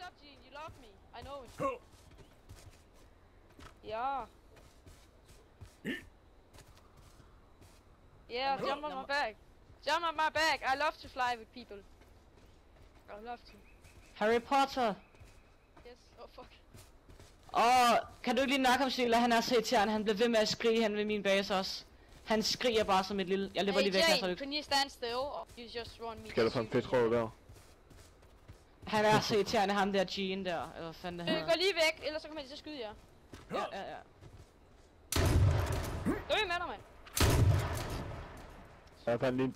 up, Gene? You love me. I know it. Yeah. Yeah, jump on my back. Jump on my back. I love to fly with people. I love to. Harry Potter. Yes. Oh fuck. Kan du ikke lige nakke ham, Stille? Han er så irriterende. Han bliver ved med at skrige hen ved min base også. Han skriger bare som et lille... Jeg løber lige væk her, så det... Can you stand still or you just want me? Skal du få en petrol der? Han er så irriterende, ham der Gene der. Eller hvad fanden det hedder. Gå lige væk, ellers så kommer de til at skyde jer. Ja. Dø med dig, mand. Jeg fandt lige en